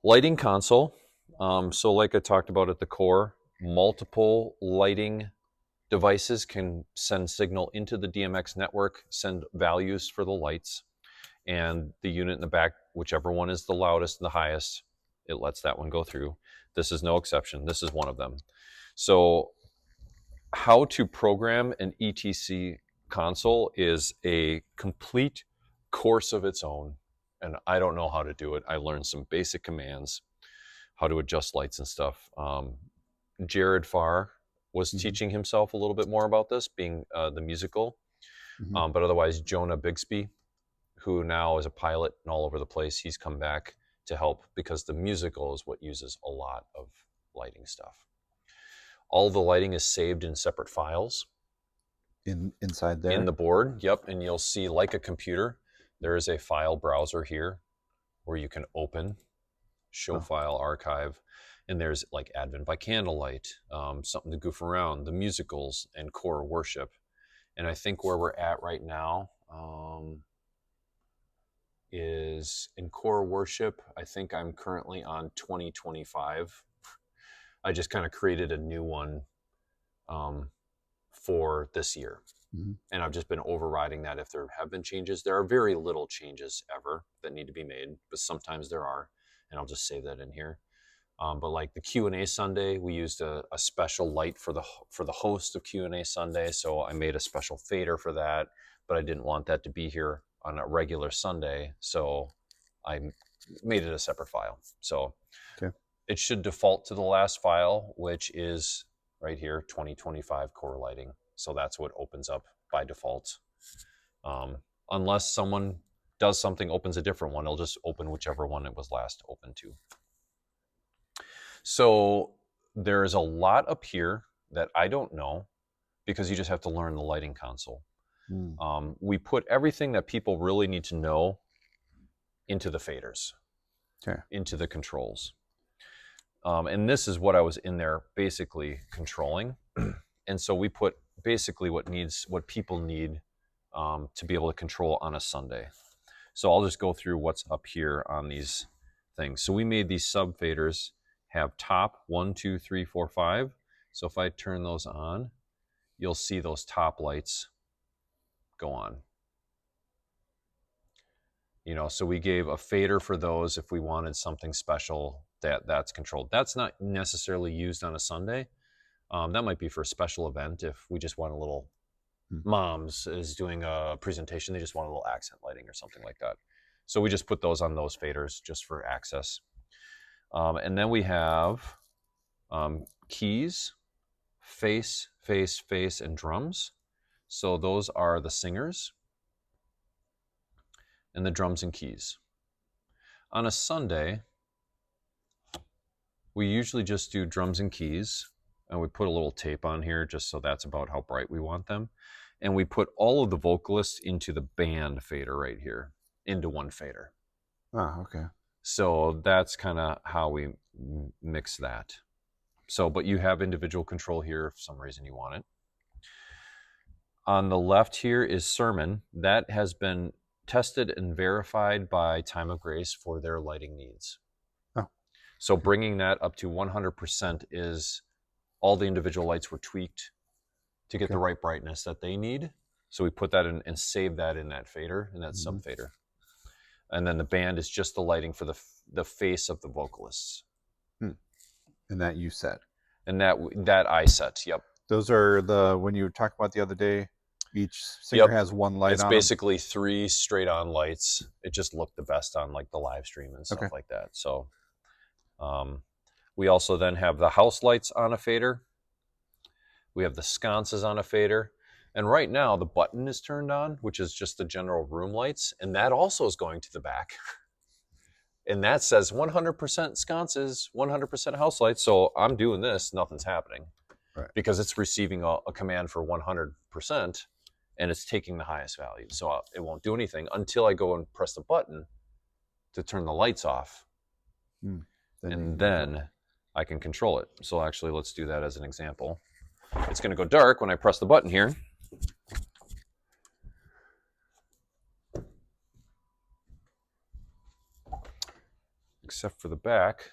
Lighting console. So like I talked about at the core, multiple lighting devices can send signal into the DMX network, send values for the lights, and the unit in the back, whichever one is the loudest and the highest, it lets that one go through. This is no exception. This is one of them. So how to program an ETC console is a complete course of its own, and I don't know how to do it. I learned some basic commands, how to adjust lights and stuff. Jared Farr was teaching himself a little bit more about this, being the musical, but otherwise Jonah Bixby, who now is a pilot and all over the place, he's come back to help because the musical is what uses a lot of lighting stuff. All the lighting is saved in separate files. Inside there? In the board, yep. And you'll see, like a computer, there is a file browser here where you can open, show file, archive, and there's like Advent by Candlelight, something to goof around, the musicals, and core worship. And I think where we're at right now is in core worship. I think I'm currently on 2025. I just kind of created a new one for this year. And I've just been overriding that if there have been changes. There are very little changes ever that need to be made, but sometimes there are, and I'll just save that in here. But like the Q&A Sunday, we used a special light for the host of Q&A Sunday, so I made a special fader for that, but I didn't want that to be here on a regular Sunday, so I made it a separate file. So it should default to the last file, which is right here, 2025 core lighting. So that's what opens up by default. Unless someone does something, opens a different one, it'll just open whichever one it was last open to. So there's a lot up here that I don't know because you just have to learn the lighting console. We put everything that people really need to know into the faders, into the controls. And this is what I was in there basically controlling. And so we put basically what people need to be able to control on a Sunday. So I'll just go through what's up here on these things. So we made these sub faders have top 1, 2, 3, 4, 5. So if I turn those on, you'll see those top lights go on. You know, so we gave a fader for those if we wanted something special that's controlled. That's not necessarily used on a Sunday. That might be for a special event if we just want a little, mom's is doing a presentation, they just want a little accent lighting or something like that. So we just put those on those faders just for access. And then we have keys, face, and drums. So those are the singers and the drums and keys. On a Sunday, we usually just do drums and keys, and we put a little tape on here just so that's about how bright we want them. And we put all of the vocalists into the band fader right here, into one fader. Okay. So that's kind of how we mix that. So, but you have individual control here if for some reason you want it. On the left here is sermon. That has been tested and verified by Time of Grace for their lighting needs. So bringing that up to 100% is all the individual lights were tweaked to get the right brightness that they need. So we put that in and save that in that fader, in that sub fader. And then the band is just the lighting for the face of the vocalists. And that you set. And that I set, yep. Those are when you were talking about the other day, each singer has one light on. It's basically 3 straight on lights. It just looked the best on like the live stream and stuff like that. So we also then have the house lights on a fader. We have the sconces on a fader. And right now the button is turned on, which is just the general room lights. And that also is going to the back. And that says 100% sconces, 100% house lights. So I'm doing this, nothing's happening. Right. Because it's receiving a command for 100% and it's taking the highest value. So it won't do anything until I go and press the button to turn the lights off. Then I can control it. So actually, let's do that as an example. It's going to go dark when I press the button here. except for the back.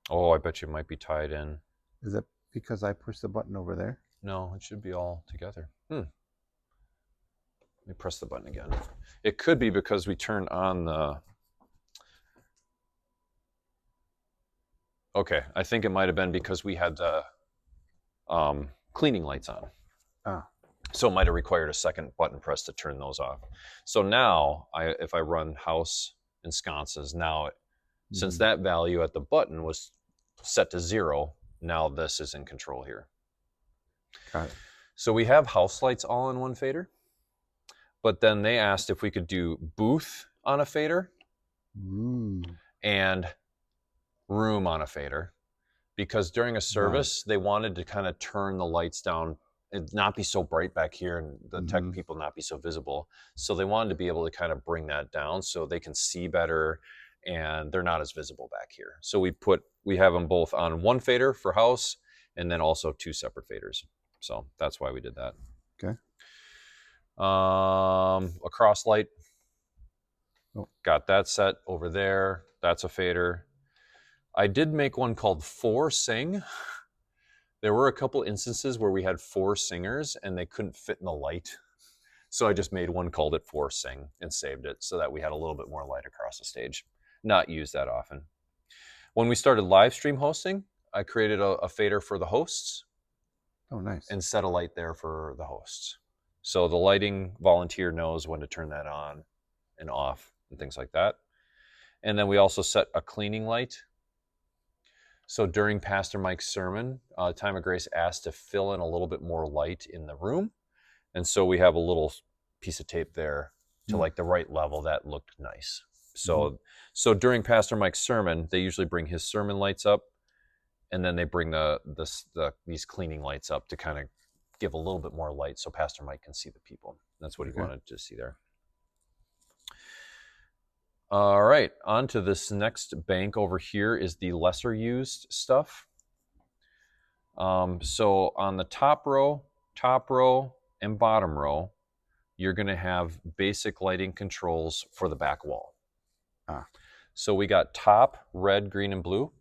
Oh, I bet you it might be tied in. Is that because I pushed the button over there? No, it should be all together. Let me press the button again. It could be because we turned on the... Okay, I think it might have been because we had the cleaning lights on. Ah. So it might have required a second button press to turn those off. So now, if I run house and sconces, now, since that value at the button was set to 0, now this is in control here. Got it. So we have house lights all in one fader, but then they asked if we could do booth on a fader and room on a fader, because during a service, they wanted to kind of turn the lights down and not be so bright back here and the tech people not be so visible. So they wanted to be able to kind of bring that down so they can see better and they're not as visible back here. So we have them both on one fader for house and then also 2 separate faders. So that's why we did that. Okay. A cross light. Got that set over there. That's a fader. I did make one called 4 Sing. There were a couple instances where we had 4 singers and they couldn't fit in the light. So I just made one, called it 4 Sing, and saved it so that we had a little bit more light across the stage. Not used that often. When we started live stream hosting, I created a fader for the hosts. Oh, nice. And set a light there for the hosts. So the lighting volunteer knows when to turn that on and off and things like that. And then we also set a cleaning light. So during Pastor Mike's sermon, Time of Grace asked to fill in a little bit more light in the room. And so we have a little piece of tape there to like the right level that looked nice. So so during Pastor Mike's sermon, they usually bring his sermon lights up, and then they bring these cleaning lights up to kind of give a little bit more light so Pastor Mike can see the people. That's what he wanted to see there. All right, on to this next bank over here is the lesser used stuff. So on the top row, and bottom row, you're going to have basic lighting controls for the back wall. So we got top, red, green, and blue.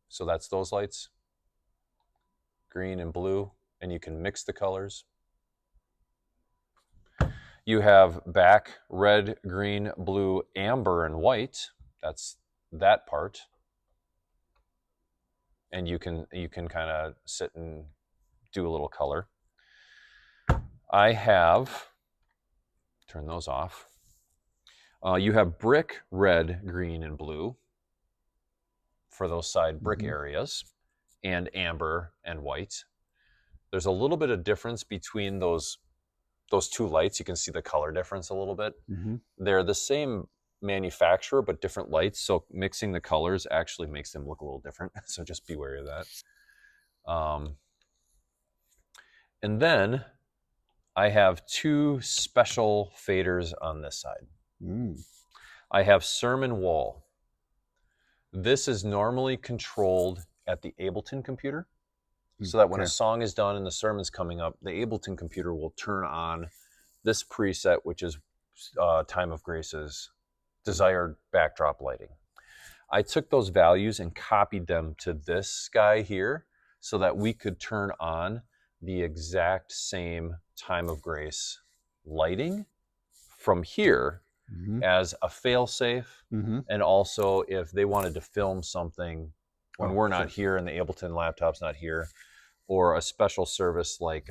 So that's those lights, green and blue, and you can mix the colors. You have back, red, green, blue, amber, and white. That's that part. And you can kind of sit and do a little color. I have, turn those off. You have brick, red, green, and blue for those side brick areas, and amber and white. There's a little bit of difference between those 2 lights. You can see the color difference a little bit. They're the same manufacturer, but different lights. So mixing the colors actually makes them look a little different. So just be wary of that. And then I have 2 special faders on this side. I have sermon wall. This is normally controlled at the Ableton computer, so that when a song is done and the sermon's coming up, the Ableton computer will turn on this preset, which is Time of Grace's desired backdrop lighting. I took those values and copied them to this guy here so that we could turn on the exact same Time of Grace lighting from here as a fail-safe, and also if they wanted to film something when we're not here and the Ableton laptop's not here, or a special service like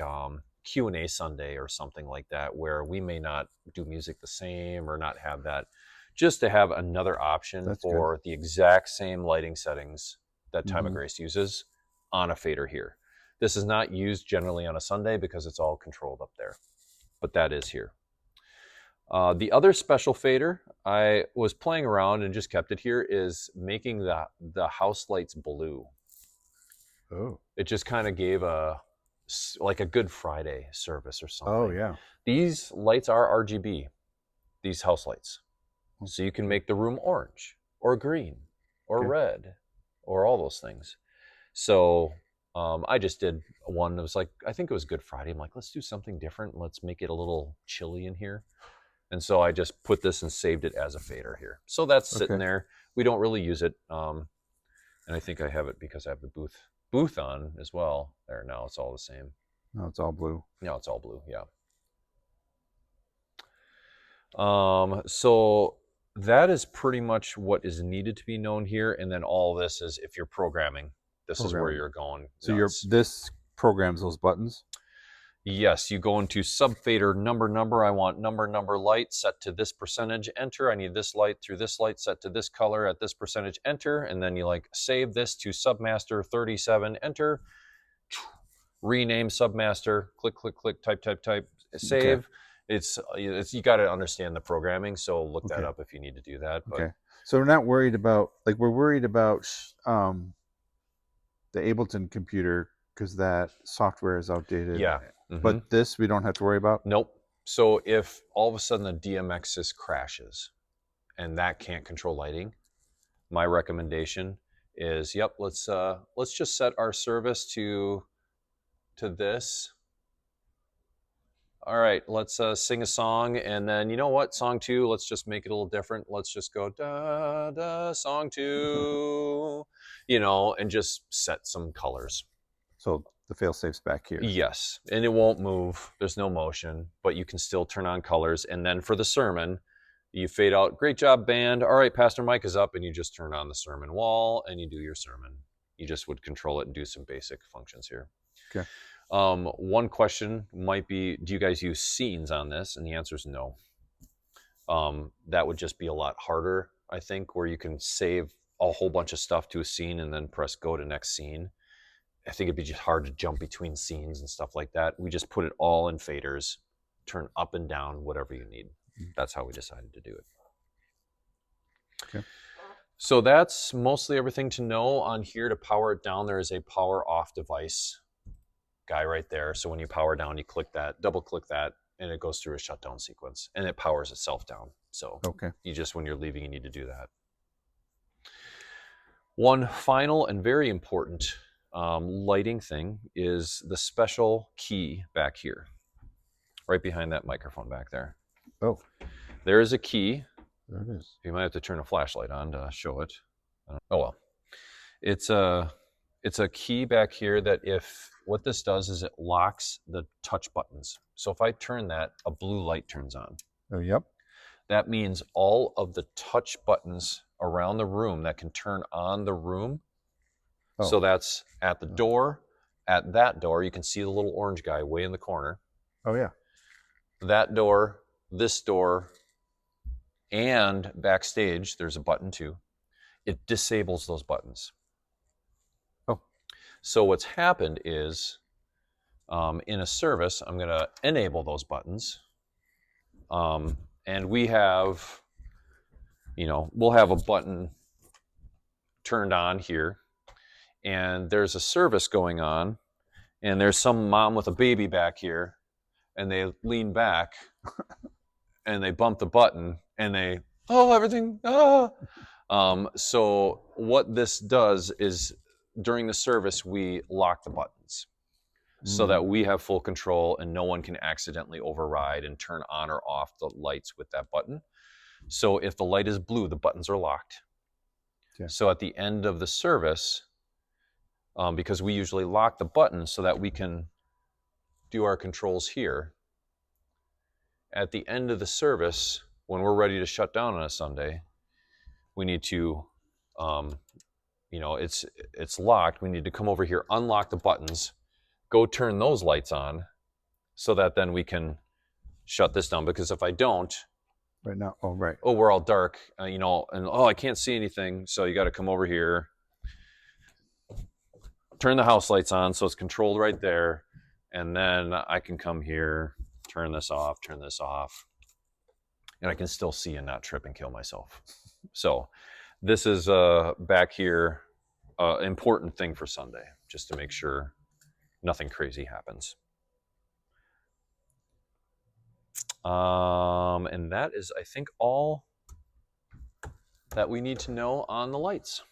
Q&A Sunday or something like that, where we may not do music the same or not have that, just to have another option for the exact same lighting settings that Time of Grace uses on a fader here. This is not used generally on a Sunday because it's all controlled up there, but that is here. The other special fader, I was playing around and just kept it here, is making the house lights blue. Oh. It just kind of gave like a Good Friday service or something. Oh, yeah. These lights are RGB, these house lights. So you can make the room orange or green or red or all those things. So I just did one. It was like, I think it was Good Friday. I'm like, let's do something different. Let's make it a little chilly in here. And so I just put this and saved it as a fader here. So that's sitting Okay. there. We don't really use it. And I think I have it because I have the booth on as well. There, now it's all the same. No, it's all blue. Now it's all blue, yeah. So that is pretty much what is needed to be known here. And then all this is if you're programming, this is where you're going. So nuts. this programs those buttons. Yes, you go into subfader number. I want number light set to this percentage, enter. I need this light through this light set to this color at this percentage, enter. And then you like save this to submaster 37, enter. Rename submaster, click, type, save. Okay. It's you got to understand the programming, so look that Okay. up if you need to do that. But Okay. So we're not worried about, like, we're worried about the Ableton computer because that software is outdated. yeah. But this we don't have to worry about. Nope. So if all of a sudden the DMX crashes and that can't control lighting, my recommendation is, yep, let's just set our service to this. All right, let's sing a song, and then you know what, song 2, let's just make it a little different. Let's just go da da song 2, and just set some colors. So the fail-safe's back here. Yes, and it won't move. There's no motion, but you can still turn on colors. And then for the sermon, you fade out. Great job, band. All right, Pastor Mike is up, and you just turn on the sermon wall, and you do your sermon. You just would control it and do some basic functions here. Okay. One question might be, do you guys use scenes on this? And the answer is no. That would just be a lot harder, I think, where you can save a whole bunch of stuff to a scene and then press go to next scene. I think it'd be just hard to jump between scenes and stuff like that. We just put it all in faders, turn up and down, whatever you need. That's how we decided to do it. Okay. So that's mostly everything to know on here. To power it down, there is a power off device guy right there. So when you power down, you click that, double click that, and it goes through a shutdown sequence and it powers itself down. So okay. You just, when you're leaving, you need to do that. One final and very important lighting thing is the special key back here, right behind that microphone back there. Oh, there is a key. There it is. You might have to turn a flashlight on to show it. Oh well, it's a key back here that what this does is it locks the touch buttons. So if I turn that, a blue light turns on. Oh, yep. That means all of the touch buttons around the room that can turn on the room. Oh. So that's at the door, at that door. You can see the little orange guy way in the corner. Oh, yeah. That door, this door, and backstage, there's a button too. It disables those buttons. Oh. So what's happened is in a service, I'm going to enable those buttons. And we have, we'll have a button turned on here. And there's a service going on. And there's some mom with a baby back here. And they lean back. And they bump the button. And they, everything, so what this does is during the service, we lock the buttons so that we have full control and no one can accidentally override and turn on or off the lights with that button. So if the light is blue, the buttons are locked. Yeah. So at the end of the service, because we usually lock the buttons so that we can do our controls here, at the end of the service, when we're ready to shut down on a Sunday, we need to, it's locked. We need to come over here, unlock the buttons, go turn those lights on so that then we can shut this down. Because if I don't, right now, we're all dark, and I can't see anything. So you got to come over here, turn the house lights on so it's controlled right there. And then I can come here, turn this off, and I can still see and not trip and kill myself. So this is back here, important thing for Sunday, just to make sure nothing crazy happens. And that is, I think, all that we need to know on the lights.